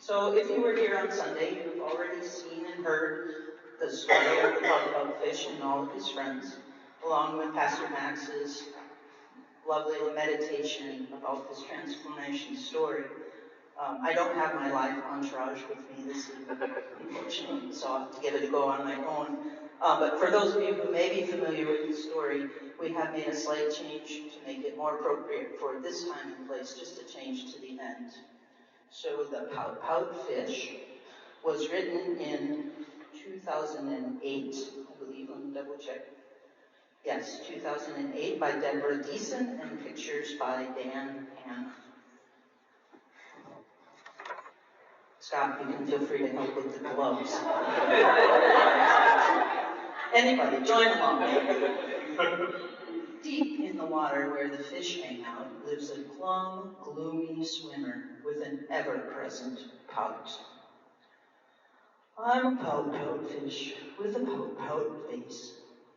So if you were here on Sunday, you've already seen and heard the story of the Pout fish and all of his friends, along with Pastor Max's lovely meditation about this transformation story. I don't have my live entourage with me this evening, unfortunately, so I'll have to give it a go on my own. But for those of you who may be familiar with the story, we have made a slight change to make it more appropriate for this time and place, just a change to the end. So the Pout fish was written in 2008, I believe. Let me double check. Yes, 2008 by Deborah Deason and pictures by Dan Hanna. Scott, you can feel free to help with the gloves. Anybody, join along. Deep in the water where the fish hang out lives a glum, gloomy swimmer with an ever-present pout. I'm a pout fish with a pout face,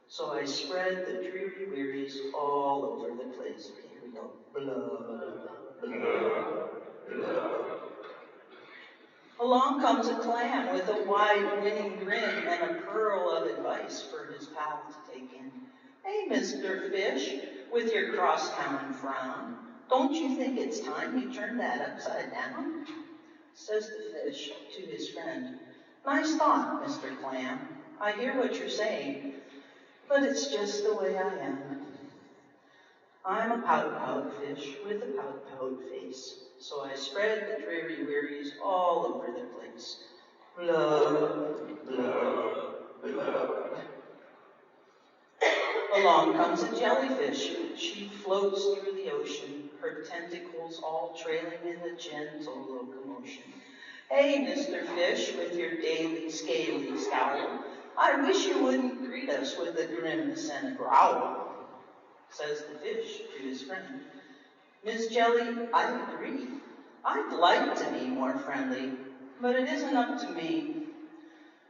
so I spread the dreary wearies all over the place. Here we go. Blah, blah, blah. Along comes a clam with a wide winning grin and a pearl of advice for his pal to take in. Hey, Mr. Fish, with your crosstown frown, don't you think it's time you turned that upside down? Says the fish to his friend. Nice thought, Mr. Clam. I hear what you're saying, but it's just the way I am. I'm a pout fish with a pout face, so I spread the dreary wearies all over the place. Blah, blah, blah. Along comes a jellyfish. She floats through the ocean, her tentacles all trailing in a gentle locomotion. Hey, Mr. Fish, with your daily scaly scowl, I wish you wouldn't greet us with a grimace and a growl. Says the fish to his friend. Miss Jelly, I agree. I'd like to be more friendly, but it isn't up to me.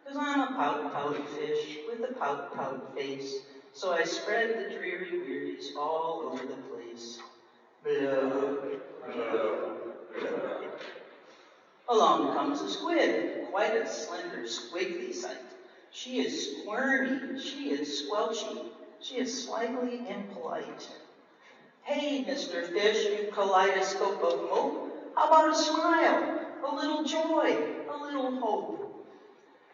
'Cause I'm a pout fish with a pout face, so I spread the dreary wearies all over the place. Blah, blah, blah. Along comes a squid, quite a slender, squiggly sight. She is squirmy, she is squelchy, she is slightly impolite. Hey, Mr. Fish, you kaleidoscope of mope, how about a smile, a little joy, a little hope?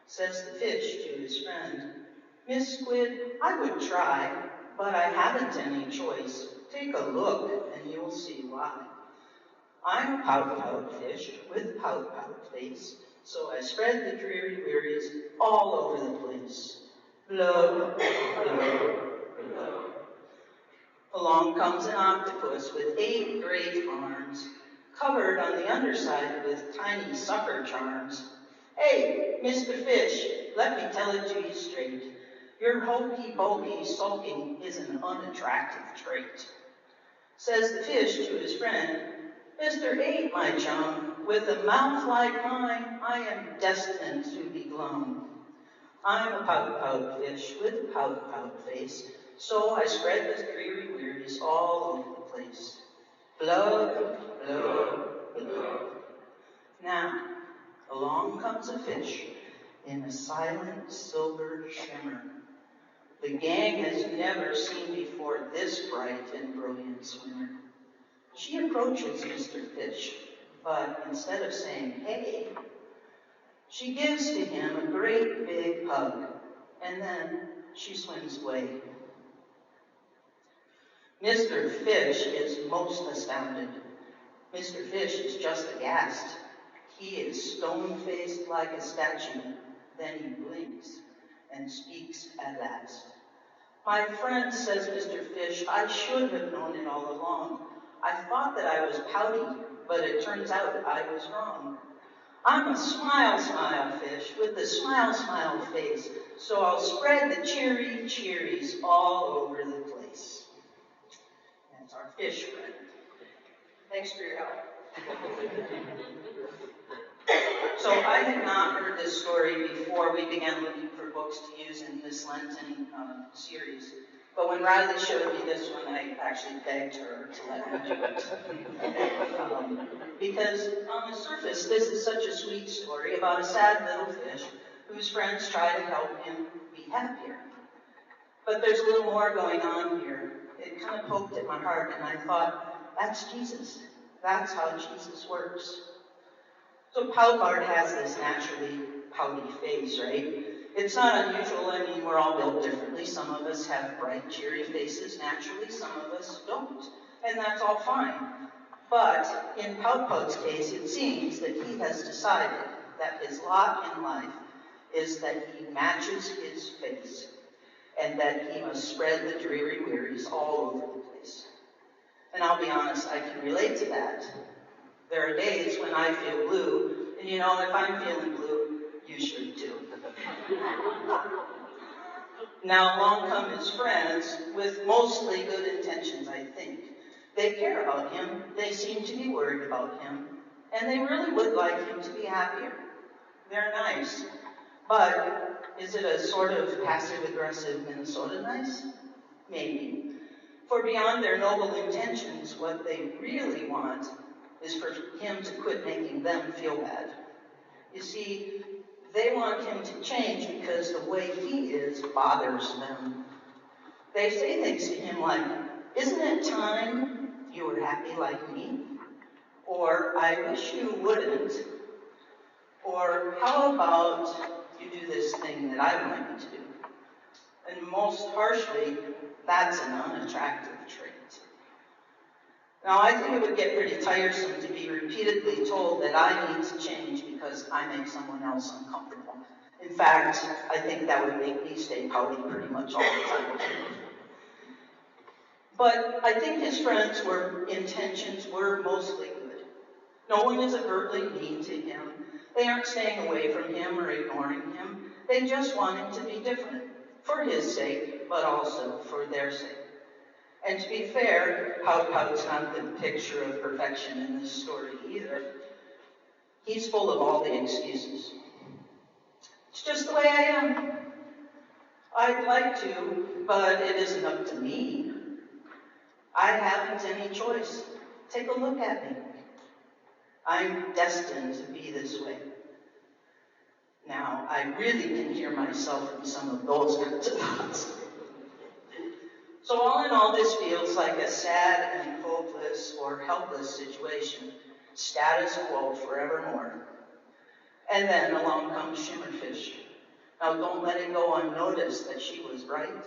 Says the fish to his friend. Miss Squid, I would try, but I haven't any choice. Take a look, and you'll see why. I'm a pout fish with pout face, so I spread the dreary wearies all over the place. Blah, blah, blah. Along comes an octopus with 8 great arms, covered on the underside with tiny sucker charms. Hey, Mr. Fish, let me tell it to you straight. Your hokey-pokey sulking is an unattractive trait. Says the fish to his friend, Mr. 8, my chum, with a mouth like mine, I am destined to be glum. I'm a pout fish with a pout face, so I spread the dreary wearies all over the place. Blah, blah, blah. Now, along comes a fish in a silent silver shimmer. The gang has never seen before this bright and brilliant swimmer. She approaches Mr. Fish, but instead of saying, hey, she gives to him a great big hug, and then she swims away. Mr. Fish is most astounded. Mr. Fish is just aghast. He is stone-faced like a statue. Then he blinks and speaks at last. My friend, says Mr. Fish, I should have known it all along. I thought that I was pouty, but it turns out I was wrong. I'm a smile fish with a smile face, so I'll spread the cheery cheeries all over the place. That's our fish friend. Thanks for your help. So I had not heard this story before we began looking for books to use in this Lenten series. But when Riley showed me this one, I actually begged her to let me do it. Because on the surface, this is such a sweet story about a sad little fish whose friends try to help him be happier. But there's a little more going on here. It kind of poked at my heart, and I thought, that's Jesus. That's how Jesus works. So Pout has this naturally pouty face, right? It's not unusual. I mean, we're all built differently. Some of us have bright, cheery faces naturally. Some of us don't. And that's all fine. But in Pout's case, it seems that he has decided that his lot in life is that he matches his face and that he must spread the dreary wearies all over the place. And I'll be honest, I can relate to that. There are days when I feel blue, and you know, if I'm feeling blue, you should too. Now along come his friends with mostly good intentions, I think. They care about him, they seem to be worried about him, and they really would like him to be happier. They're nice. But is it a sort of passive-aggressive Minnesota nice? Maybe. For beyond their noble intentions, what they really want is for him to quit making them feel bad. You see, they want him to change because the way he is bothers them. They say things to him like, "Isn't it time you were happy like me?" Or, "I wish you wouldn't." Or, "How about you do this thing that I want you to do?" And most harshly, that's an unattractive trait. Now, I think it would get pretty tiresome to be repeatedly told that I need to change because I make someone else uncomfortable. In fact, I think that would make me stay pouty pretty much all the time. But I think his friends' intentions were mostly good. No one is overtly mean to him. They aren't staying away from him or ignoring him. They just want him to be different, for his sake, but also for their sake. And to be fair, Pout's not the picture of perfection in this story either. He's full of all the excuses. It's just the way I am. I'd like to, but it isn't up to me. I haven't any choice. Take a look at me. I'm destined to be this way. Now, I really can hear myself in some of those kinds of thoughts. So all in all, this feels like a sad and hopeless or helpless situation, status quo forevermore. And then along comes Shimmerfish. Now don't let it go unnoticed that she was bright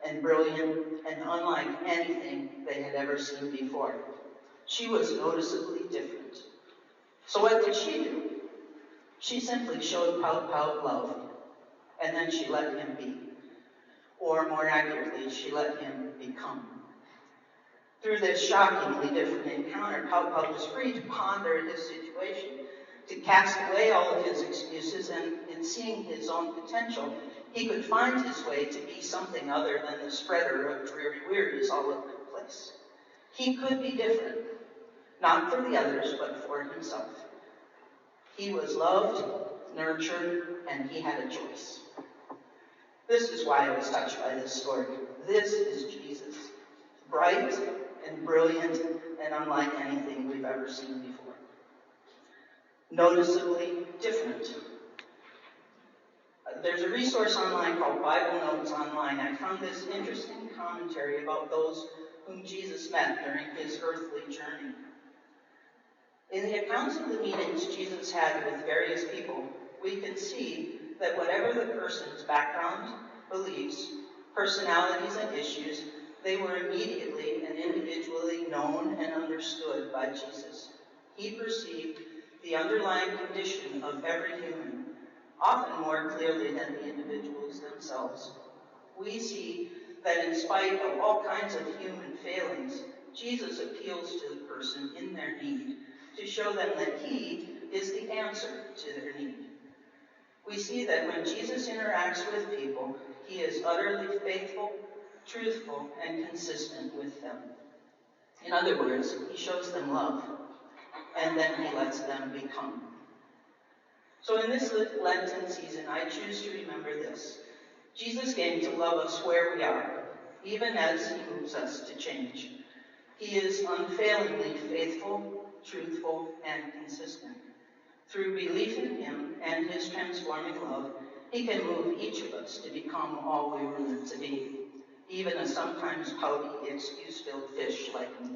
and brilliant and unlike anything they had ever seen before. She was noticeably different. So what did she do? She simply showed Pout love, and then she let him be. Or more accurately, she let him become. Through this shockingly different encounter, Pout was free to ponder his situation, to cast away all of his excuses, and in seeing his own potential, he could find his way to be something other than the spreader of dreary wearies all over the place. He could be different, not for the others, but for himself. He was loved, nurtured, and he had a choice. This is why I was touched by this story. This is Jesus, bright and brilliant and unlike anything we've ever seen before. Noticeably different. There's a resource online called Bible Notes Online. I found this interesting commentary about those whom Jesus met during his earthly journey. In the accounts of the meetings Jesus had with various people, we can see that whatever the person's background, beliefs, personalities, and issues, they were immediately and individually known and understood by Jesus. He perceived the underlying condition of every human, often more clearly than the individuals themselves. We see that in spite of all kinds of human failings, Jesus appeals to the person in their need to show them that he is the answer to their need. We see that when Jesus interacts with people, he is utterly faithful, truthful, and consistent with them. In other words, he shows them love, and then he lets them become. So in this Lenten season, I choose to remember this. Jesus came to love us where we are. even as he moves us to change. He is unfailingly faithful, truthful, and consistent. Through belief in him and his transforming love, he can move each of us to become all we were meant to be, even a sometimes pouty, excuse-filled fish like me.